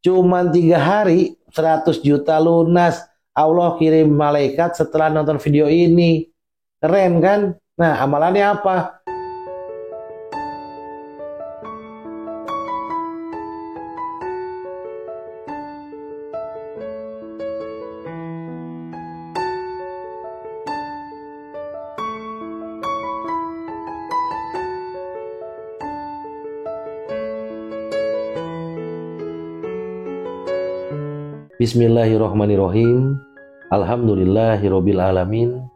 Cuman 3 hari 100 juta lunas. Allah kirim malaikat setelah nonton video ini. Keren kan? Nah, amalannya apa? Bismillahirrahmanirrahim. Alhamdulillahirabbil alamin.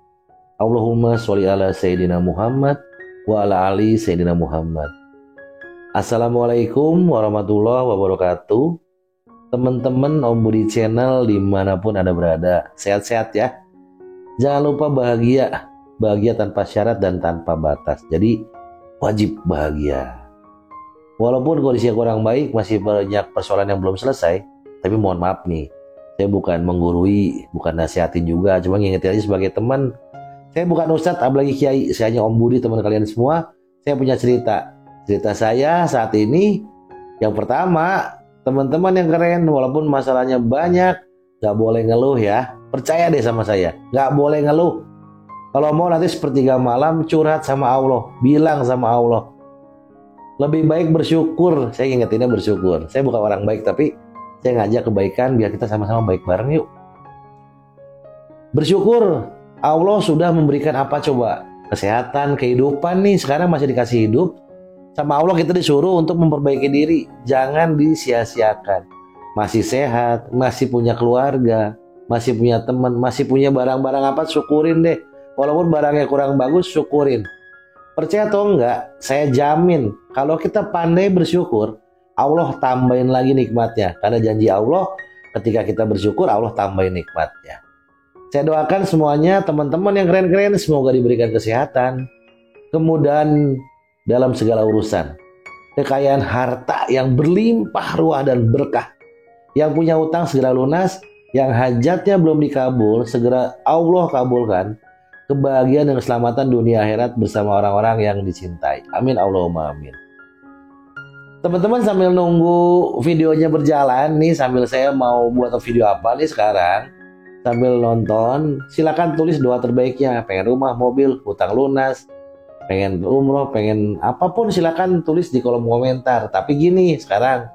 Allahumma sholli ala sayyidina Muhammad wa ala ali sayyidina Muhammad. Assalamualaikum warahmatullahi wabarakatuh. Teman-teman Om Budi Channel dimanapun Anda berada, sehat-sehat ya. Jangan lupa bahagia. Bahagia tanpa syarat dan tanpa batas. Jadi wajib bahagia. Walaupun kondisinya kurang baik, masih banyak persoalan yang belum selesai, tapi mohon maaf nih, saya bukan menggurui, bukan nasihatin juga, cuma ngingetin aja sebagai teman. Saya bukan ustadz, apalagi kiai, saya hanya Om Budi, teman kalian semua. Saya punya cerita. Cerita saya saat ini, yang pertama, teman-teman yang keren, walaupun masalahnya banyak, gak boleh ngeluh ya. Percaya deh sama saya, gak boleh ngeluh. Kalau mau nanti sepertiga malam curhat sama Allah, bilang sama Allah. Lebih baik bersyukur, saya ingetinnya bersyukur. Saya bukan orang baik, tapi saya ngajak kebaikan biar kita sama-sama baik bareng yuk. Bersyukur, Allah sudah memberikan apa coba? Kesehatan, kehidupan nih, sekarang masih dikasih hidup. Sama Allah kita disuruh untuk memperbaiki diri. Jangan disia-siakan. Masih sehat, masih punya keluarga, masih punya teman, masih punya barang-barang apa, syukurin deh. Walaupun barangnya kurang bagus, syukurin. Percaya atau enggak, saya jamin kalau kita pandai bersyukur, Allah tambahin lagi nikmatnya. Karena janji Allah, ketika kita bersyukur, Allah tambahin nikmatnya. Saya doakan semuanya, teman-teman yang keren-keren, semoga diberikan kesehatan, kemudahan dalam segala urusan, kekayaan harta yang berlimpah ruah dan berkah. Yang punya utang segera lunas, yang hajatnya belum dikabul, segera Allah kabulkan. Kebahagiaan dan keselamatan dunia akhirat bersama orang-orang yang dicintai. Amin Allahumma amin. Teman-teman sambil nunggu videonya berjalan nih, sambil saya mau buat video apa nih sekarang, sambil nonton, silakan tulis doa terbaiknya. Pengen rumah, mobil, hutang lunas, pengen umroh, pengen apapun, silakan tulis di kolom komentar. Tapi gini sekarang,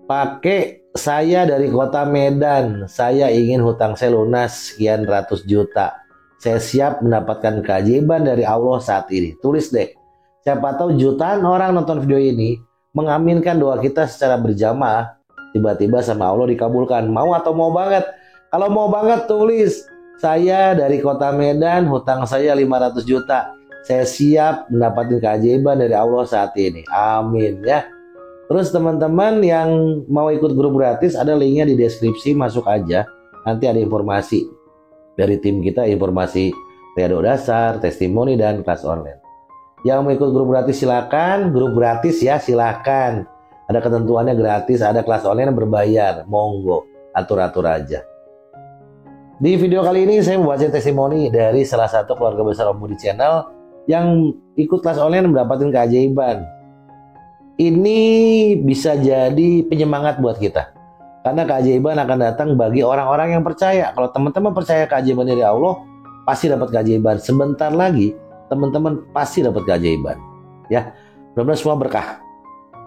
pakai saya dari kota Medan, saya ingin hutang saya lunas sekian ratus juta. Saya siap mendapatkan keajaiban dari Allah saat ini. Tulis deh. Siapa tahu jutaan orang nonton video ini mengaminkan doa kita secara berjamaah. Tiba-tiba sama Allah dikabulkan. Mau atau mau banget? Kalau mau banget tulis. Saya dari kota Medan, hutang saya 500 juta. Saya siap mendapatkan keajaiban dari Allah saat ini. Amin ya. Terus teman-teman yang mau ikut grup gratis, ada linknya di deskripsi, masuk aja. Nanti ada informasi dari tim kita, informasi Riado Dasar, testimoni, dan kelas online. Yang mau ikut grup gratis silakan, grup gratis ya silakan. Ada ketentuannya gratis, ada kelas online yang berbayar, monggo, atur-atur aja. Di video kali ini saya membaca testimoni dari salah satu keluarga besar Om Budi Channel yang ikut kelas online mendapatkan keajaiban. Ini bisa jadi penyemangat buat kita. Karena keajaiban akan datang bagi orang-orang yang percaya. Kalau teman-teman percaya keajaiban dari Allah, pasti dapat keajaiban. Sebentar lagi, teman-teman pasti dapat keajaiban. Ya, mudah-mudahan semua berkah.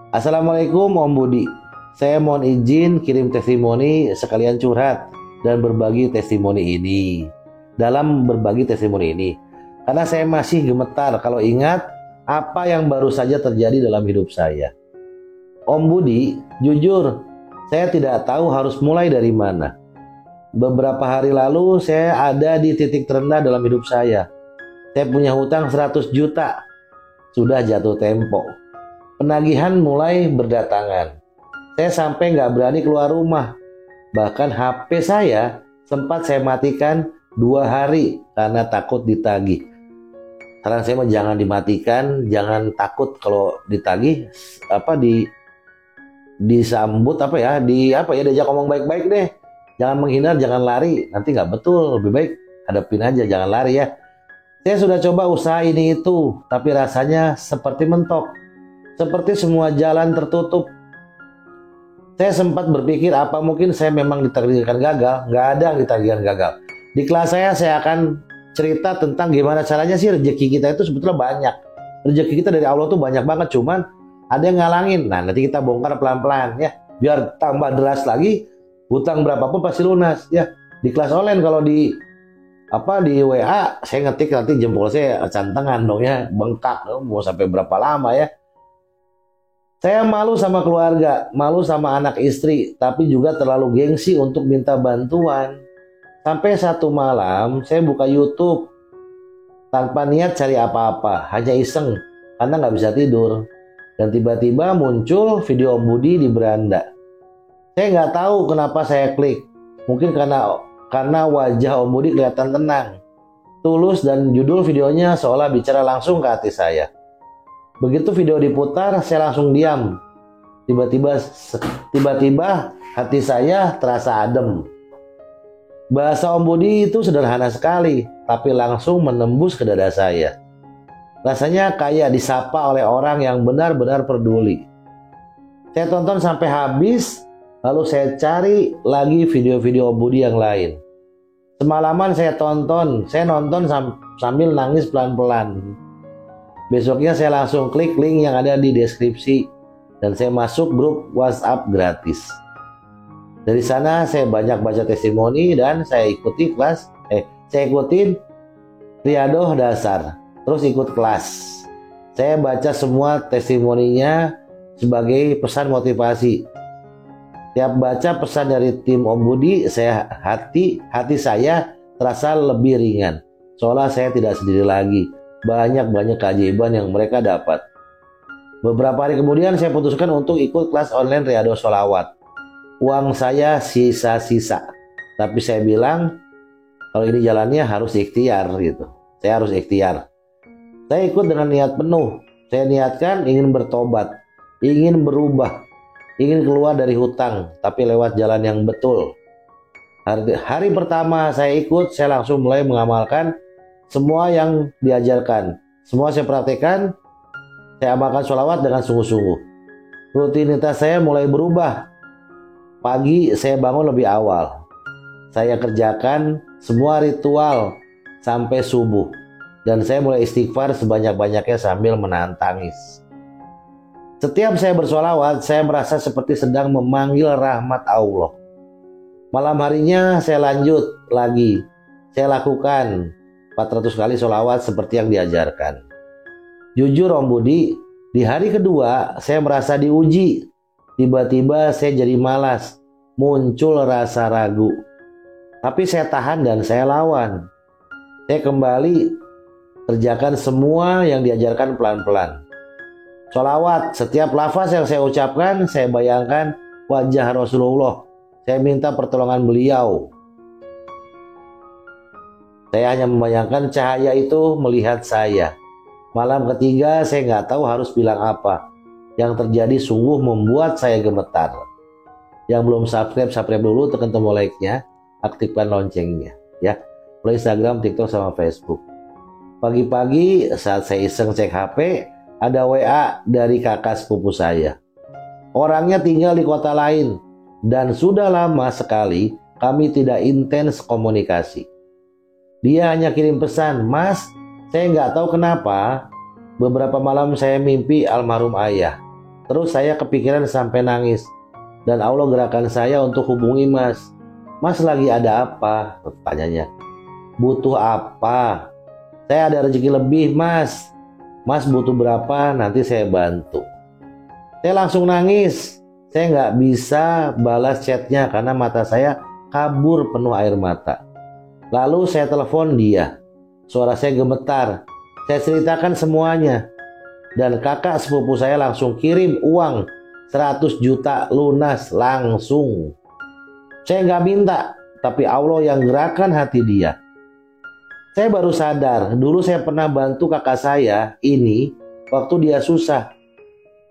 Assalamualaikum Om Budi. Saya mohon izin kirim testimoni sekalian curhat dan berbagi testimoni ini. Dalam berbagi testimoni ini, karena saya masih gemetar kalau ingat apa yang baru saja terjadi dalam hidup saya. Om Budi, jujur, saya tidak tahu harus mulai dari mana. Beberapa hari lalu saya ada di titik terendah dalam hidup saya. Saya punya hutang 100 juta. Sudah jatuh tempo. Penagihan mulai berdatangan. Saya sampai nggak berani keluar rumah. Bahkan HP saya sempat saya matikan 2 hari karena takut ditagih. Saran saya mah jangan dimatikan, jangan takut kalau ditagih, disambut diajak ngomong baik-baik deh. Jangan menghindar, jangan lari, nanti nggak betul. Lebih baik hadapin aja, jangan lari ya. Saya sudah coba usaha ini itu, tapi rasanya seperti mentok, seperti semua jalan tertutup. Saya sempat berpikir apa mungkin saya memang ditakdirkan gagal. Nggak ada yang ditakdirkan gagal. Di kelas saya akan cerita tentang gimana caranya sih rezeki kita itu sebetulnya banyak. Rezeki kita dari Allah tuh banyak banget, cuman ada yang ngalangin. Nah, nanti kita bongkar pelan-pelan ya, biar tambah deras lagi. Hutang berapapun pasti lunas ya. Di kelas online, kalau di WA saya ngetik, nanti jempol saya cantengan dong ya, bengkak, mau sampai berapa lama ya. Saya malu sama keluarga, malu sama anak istri, tapi juga terlalu gengsi untuk minta bantuan. Sampai satu malam saya buka YouTube tanpa niat cari apa-apa, hanya iseng karena nggak bisa tidur. Dan tiba-tiba muncul video Om Budi di beranda. Saya nggak tahu kenapa saya klik. Mungkin karena wajah Om Budi kelihatan tenang, tulus, dan judul videonya seolah bicara langsung ke hati saya. Begitu video diputar, saya langsung diam. Tiba-tiba hati saya terasa adem. Bahasa Om Budi itu sederhana sekali, tapi langsung menembus ke dada saya. Rasanya kayak disapa oleh orang yang benar-benar peduli. Saya tonton sampai habis, lalu saya cari lagi video-video Om Budi yang lain. Semalaman saya nonton sambil nangis pelan-pelan. Besoknya saya langsung klik link yang ada di deskripsi dan saya masuk grup WhatsApp gratis. Dari sana saya banyak baca testimoni dan saya ikutin Riyadhah Dasar, terus ikut kelas. Saya baca semua testimoninya sebagai pesan motivasi. Tiap baca pesan dari tim Om Budi, hati saya terasa lebih ringan. Seolah saya tidak sendiri lagi. Banyak keajaiban yang mereka dapat. Beberapa hari kemudian saya putuskan untuk ikut kelas online Riyadhah Sholawat. Uang saya sisa-sisa, tapi saya bilang kalau ini jalannya harus ikhtiar gitu. Saya harus ikhtiar. Saya ikut dengan niat penuh. Saya niatkan ingin bertobat, ingin berubah, ingin keluar dari hutang, tapi lewat jalan yang betul. Hari pertama saya ikut, saya langsung mulai mengamalkan semua yang diajarkan. Semua saya praktekkan. Saya amalkan sholawat dengan sungguh-sungguh. Rutinitas saya mulai berubah. Pagi saya bangun lebih awal. Saya kerjakan semua ritual sampai subuh. Dan saya mulai istighfar sebanyak-banyaknya sambil menahan tangis. Setiap saya bersholawat, saya merasa seperti sedang memanggil rahmat Allah. Malam harinya saya lanjut lagi. Saya lakukan 400 kali sholawat seperti yang diajarkan. Jujur Om Budi, di hari kedua saya merasa diuji. Tiba-tiba saya jadi malas, muncul rasa ragu. Tapi saya tahan dan saya lawan. Saya kembali kerjakan semua yang diajarkan pelan-pelan. Sholawat, setiap lafaz yang saya ucapkan, saya bayangkan wajah Rasulullah. Saya minta pertolongan beliau. Saya hanya membayangkan cahaya itu melihat saya. Malam ketiga saya nggak tahu harus bilang apa. Yang terjadi sungguh membuat saya gemetar. Yang belum subscribe dulu, tekan tombol like-nya, aktifkan loncengnya ya. Follow Instagram, TikTok, sama Facebook. Pagi-pagi saat saya iseng cek HP, ada WA dari kakak sepupu saya. Orangnya tinggal di kota lain dan sudah lama sekali kami tidak intens komunikasi. Dia hanya kirim pesan, "Mas, saya nggak tahu kenapa beberapa malam saya mimpi almarhum ayah. Terus saya kepikiran sampai nangis. Dan Allah gerakan saya untuk hubungi Mas. Mas lagi ada apa?" Tanyanya. "Butuh apa? Saya ada rezeki lebih, Mas. Mas butuh berapa? Nanti saya bantu." Saya langsung nangis. Saya nggak bisa balas chatnya karena mata saya kabur penuh air mata. Lalu saya telepon dia. Suara saya gemetar. Saya ceritakan semuanya. Dan kakak sepupu saya langsung kirim uang 100 juta lunas langsung. Saya nggak minta, tapi Allah yang gerakan hati dia. Saya baru sadar, dulu saya pernah bantu kakak saya ini waktu dia susah.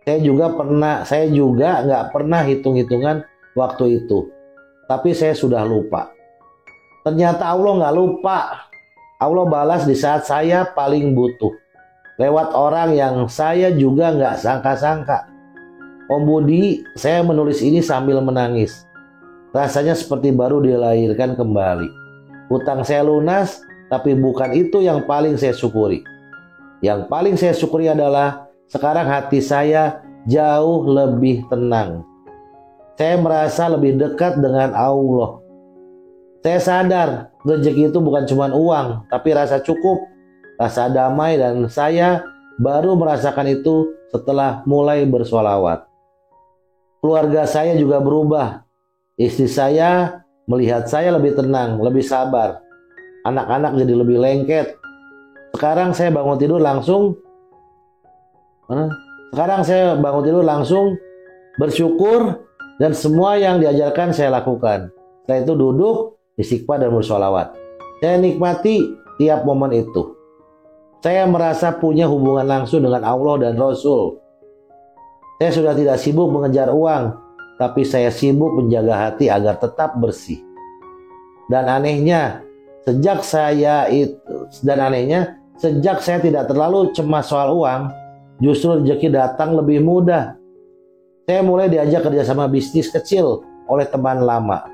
Saya juga nggak pernah hitung-hitungan waktu itu. Tapi saya sudah lupa. Ternyata Allah nggak lupa. Allah balas di saat saya paling butuh. Lewat orang yang saya juga nggak sangka-sangka. Om Budi, saya menulis ini sambil menangis. Rasanya seperti baru dilahirkan kembali. Hutang saya lunas, tapi bukan itu yang paling saya syukuri. Yang paling saya syukuri adalah sekarang hati saya jauh lebih tenang. Saya merasa lebih dekat dengan Allah. Saya sadar rezeki itu bukan cuma uang, tapi rasa cukup, rasa damai, dan saya baru merasakan itu setelah mulai bersholawat. Keluarga saya juga berubah. Istri saya melihat saya lebih tenang, lebih sabar. Anak-anak jadi lebih lengket. Sekarang saya bangun tidur langsung bersyukur, dan semua yang diajarkan saya lakukan. Setelah itu duduk, istighfar dan bersholawat. Saya nikmati tiap momen itu. Saya merasa punya hubungan langsung dengan Allah dan Rasul. Saya sudah tidak sibuk mengejar uang, tapi saya sibuk menjaga hati agar tetap bersih. Dan anehnya, sejak saya tidak terlalu cemas soal uang, justru rezeki datang lebih mudah. Saya mulai diajak kerjasama bisnis kecil oleh teman lama.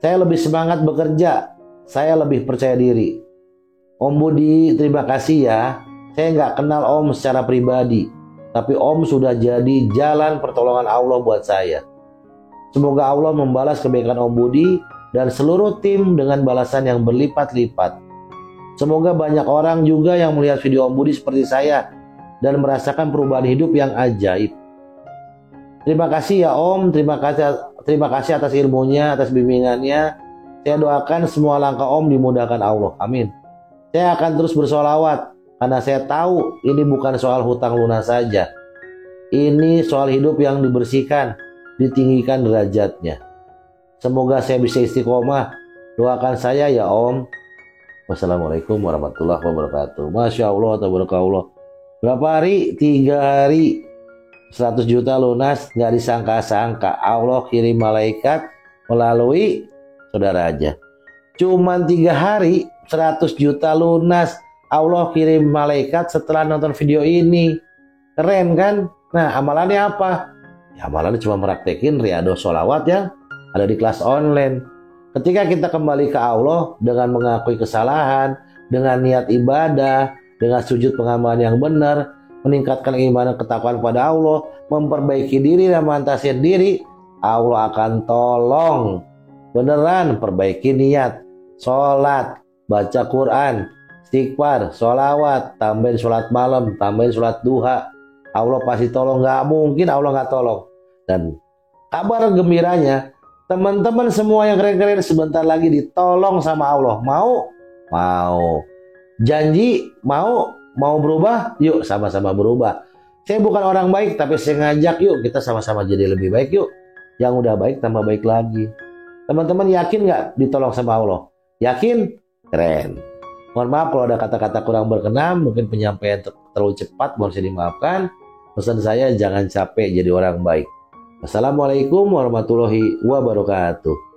Saya lebih semangat bekerja, saya lebih percaya diri. Om Budi, terima kasih ya. Saya nggak kenal Om secara pribadi, tapi Om sudah jadi jalan pertolongan Allah buat saya. Semoga Allah membalas kebaikan Om Budi dan seluruh tim dengan balasan yang berlipat-lipat. Semoga banyak orang juga yang melihat video Om Budi seperti saya dan merasakan perubahan hidup yang ajaib. Terima kasih ya Om, terima kasih atas ilmunya, atas bimbingannya. Saya doakan semua langkah Om dimudahkan Allah. Amin. Saya akan terus bersholawat karena saya tahu ini bukan soal hutang lunas saja. Ini soal hidup yang dibersihkan, ditinggikan derajatnya. Semoga saya bisa istiqomah. Doakan saya ya Om. Wassalamualaikum warahmatullahi wabarakatuh. Masya Allah, tabarakallah. Berapa hari? 3 hari. 100 juta lunas, nggak disangka-sangka. Allah kirim malaikat melalui saudara aja. Cuman 3 hari 100 juta lunas. Allah kirim malaikat setelah nonton video ini. Keren kan? Nah, amalannya apa? Ya, amalannya cuma meraktekin riyadhah sholawat yang ada di kelas online. Ketika kita kembali ke Allah dengan mengakui kesalahan, dengan niat ibadah, dengan sujud pengabalan yang benar, meningkatkan keimanan ketakwaan pada Allah, memperbaiki diri dan memantasi diri, Allah akan tolong. Beneran, perbaiki niat, sholat, baca Quran, istighfar, sholawat, tambahin sholat malam, tambahin sholat duha. Allah pasti tolong, nggak mungkin Allah nggak tolong. Dan kabar gembiranya, teman-teman semua yang keren-keren sebentar lagi ditolong sama Allah. Mau? Mau. Janji? Mau berubah? Yuk sama-sama berubah. Saya bukan orang baik, tapi saya ngajak yuk kita sama-sama jadi lebih baik yuk. Yang udah baik tambah baik lagi. Teman-teman yakin nggak ditolong sama Allah? Yakin? Keren. Mohon maaf kalau ada kata-kata kurang berkenan, mungkin penyampaian terlalu cepat, mohon saya dimaafkan. Pesan saya jangan capek jadi orang baik. Wassalamualaikum warahmatullahi wabarakatuh.